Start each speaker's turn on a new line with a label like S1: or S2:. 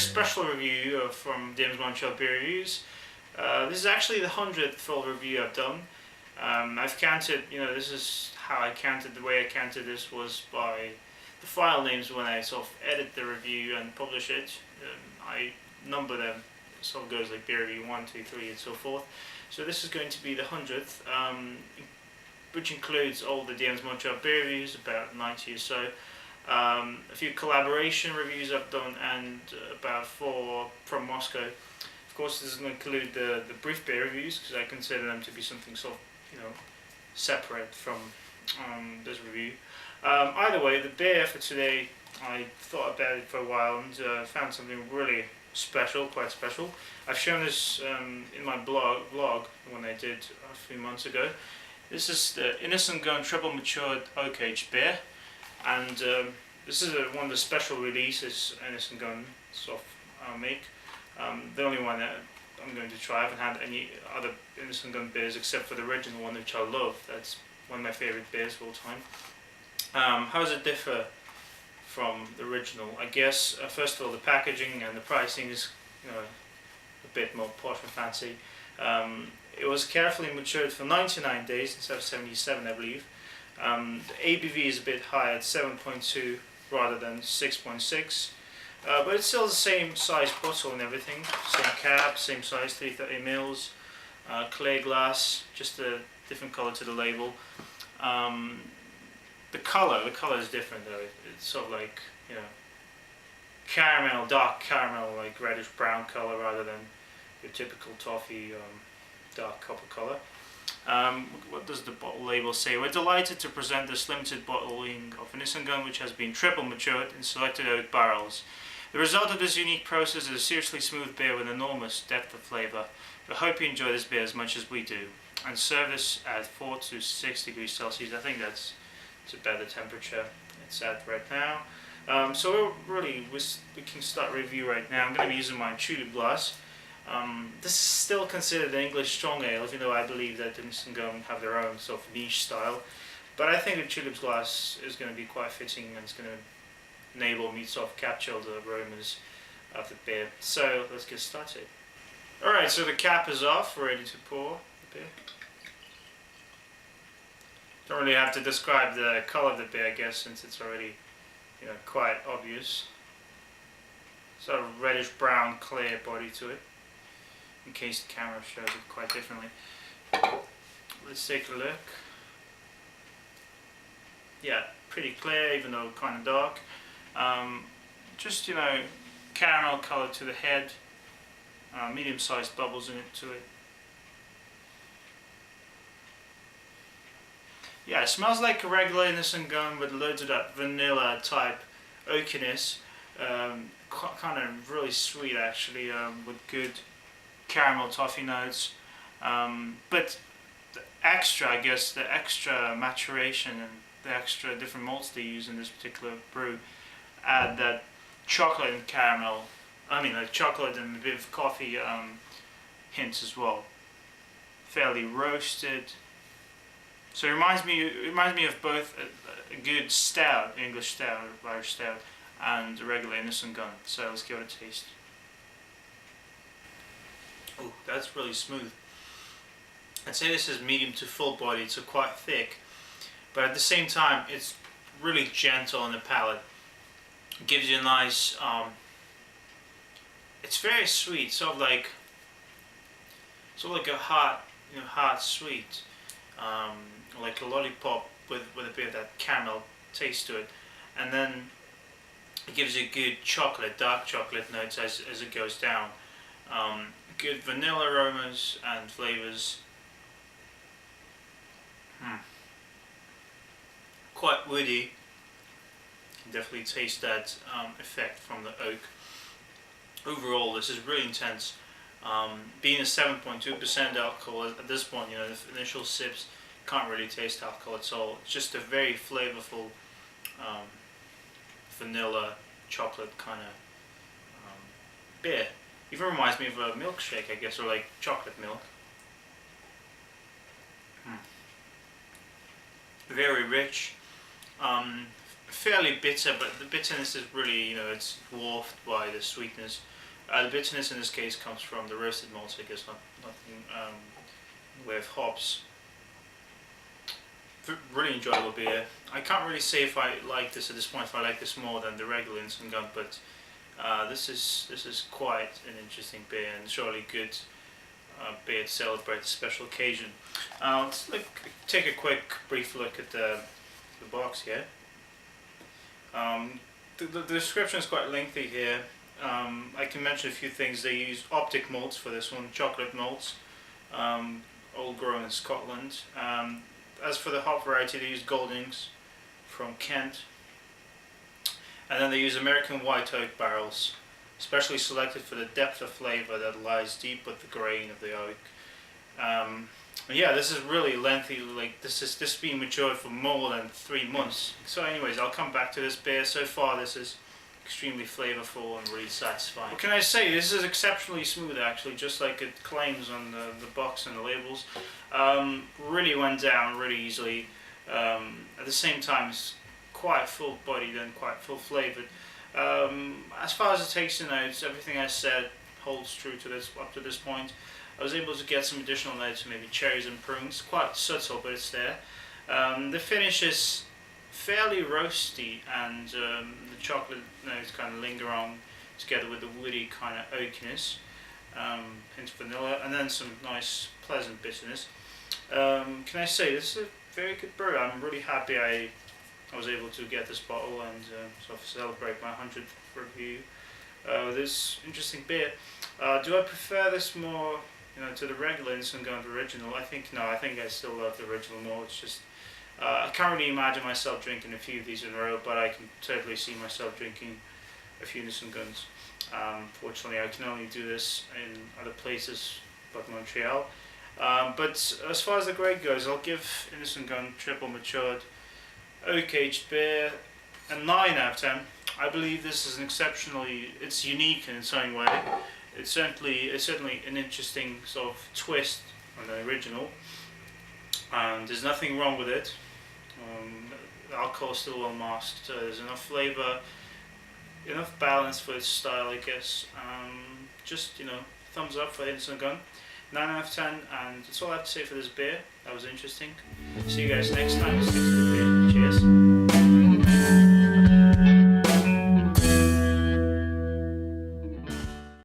S1: special review from Montreal Beer Reviews. This is actually the 100th full review I've done. I've counted, this is how I counted. The way I counted this was by the file names when I sort of edit the review and publish it. I number them, so it goes like beer review 1, 2, 3 and so forth. So this is going to be the 100th, which includes all the Montreal Beer Reviews, about 90 or so. A few collaboration reviews I've done, and about 4 from Moscow. Of course, this is going to include the brief beer reviews, because I consider them to be something sort of, separate from this review. Either way, the beer for today, I thought about it for a while and found something really special, quite special. I've shown this in my blog when I did a few months ago. This is the Innis Gunn triple matured oak aged beer, and this is one of the special releases Innis Gunn sort of make. The only one that I'm going to try. I haven't had any other Innis Gunn beers except for the original one, which I love. That's one of my favourite beers of all time. How does it differ from the original? I guess first of all, the packaging and the pricing is a bit more posh and fancy. It was carefully matured for 99 days instead of 77, I believe. The ABV is a bit higher at 7.2 rather than 6.6. But it's still the same size bottle and everything, same cap, same size, 330 mils, clear glass, just a different color to the label. The color is different though. It's sort of like, caramel, dark caramel, like reddish brown color rather than your typical toffee dark copper color. What does the bottle label say? We're delighted to present this limited bottling of Innis Gunn, which has been triple matured in selected oak barrels. The result of this unique process is a seriously smooth beer with enormous depth of flavour. We hope you enjoy this beer as much as we do, and serve this at 4 to 6 degrees Celsius. I think that's about the temperature it's at right now. So we can start review right now. I'm going to be using my tulip glass. This is still considered an English strong ale, even though I believe that Innis Gunn have their own sort of niche style. But I think the tulip glass is going to be quite fitting, and it's going to enable me to sort of capture the aromas of the beer. So let's get started. Alright, so the cap is off, we're ready to pour the beer. Don't really have to describe the color of the beer, I guess, since it's already quite obvious. Sort of reddish brown clear body to it, in case the camera shows it quite differently. Let's take a look. Yeah, pretty clear, even though kind of dark. Just caramel color to the head, medium-sized bubbles in it to it. Yeah, it smells like a regular Innis Gunn with loads of that vanilla type oakiness, kind of really sweet actually, with good caramel toffee notes. But the extra maturation and the extra different malts they use in this particular brew add that chocolate and caramel, like chocolate and a bit of coffee hints as well. Fairly roasted. So it reminds me of both a good stout, English stout, Irish stout, and a regular Innis Gunn. So let's give it a taste. Oh, that's really smooth. I'd say this is medium to full bodied, so quite thick, but at the same time it's really gentle on the palate. It gives you a nice, it's very sweet, sort of like a hot sweet, like a lollipop with a bit of that caramel taste to it, and then it gives you good chocolate, dark chocolate notes as it goes down. Good vanilla aromas and flavours. Quite woody. You can definitely taste that effect from the oak. Overall, this is really intense. Being a 7.2% alcohol at this point, the initial sips can't really taste alcohol at all. It's just a very flavorful vanilla chocolate kind of beer. Even reminds me of a milkshake, I guess, or like chocolate milk. Very rich. fairly bitter, but the bitterness is really, it's dwarfed by the sweetness. The bitterness in this case comes from the roasted malts, I guess, nothing with hops. Really enjoyable beer. I can't really say if I like this at this point, if I like this more than the regular Innis Gunn, but this is quite an interesting beer and surely good beer to celebrate a special occasion. Let's take a quick brief look at the box here. The description is quite lengthy here. I can mention a few things. They use optic malts for this one, chocolate malts, all grown in Scotland. As for the hop variety, they use Goldings from Kent. And then they use American white oak barrels, specially selected for the depth of flavour that lies deep with the grain of the oak. And yeah, this is really lengthy. This is being matured for more than 3 months. So, anyways, I'll come back to this beer. So far, this is extremely flavourful and really satisfying. What can I say? This is exceptionally smooth, actually, just like it claims on the box and the labels. Really went down really easily. At the same time, it's quite full-bodied and quite full-flavoured. As far as the tasting notes, everything I said holds true to this up to this point. I was able to get some additional notes, maybe cherries and prunes. Quite subtle, but it's there. The finish is fairly roasty, and the chocolate notes kind of linger on together with the woody kind of oakiness, hint of vanilla, and then some nice pleasant bitterness. Can I say this is a very good brew? I'm really happy I was able to get this bottle and sort of celebrate my 100th review with this interesting beer. Do I prefer this more, to the regular Innis Gunn original? I think no. I think I still love the original more. It's just I can't really imagine myself drinking a few of these in a row, but I can totally see myself drinking a few Innis Gunns. Fortunately, I can only do this in other places but Montreal. But as far as the grade goes, I'll give Innis Gunn triple matured oak aged beer a 9 out of 10. I believe this is it's unique in its own way. It's certainly an interesting sort of twist on the original, and there's nothing wrong with it. The alcohol is still well masked, so there's enough flavour, enough balance for its style, I guess. Just thumbs up for Innis Gunn, 9 out of 10, and that's all I have to say for this beer. That was interesting. See you guys next time. Let's get to the beer. Cheers.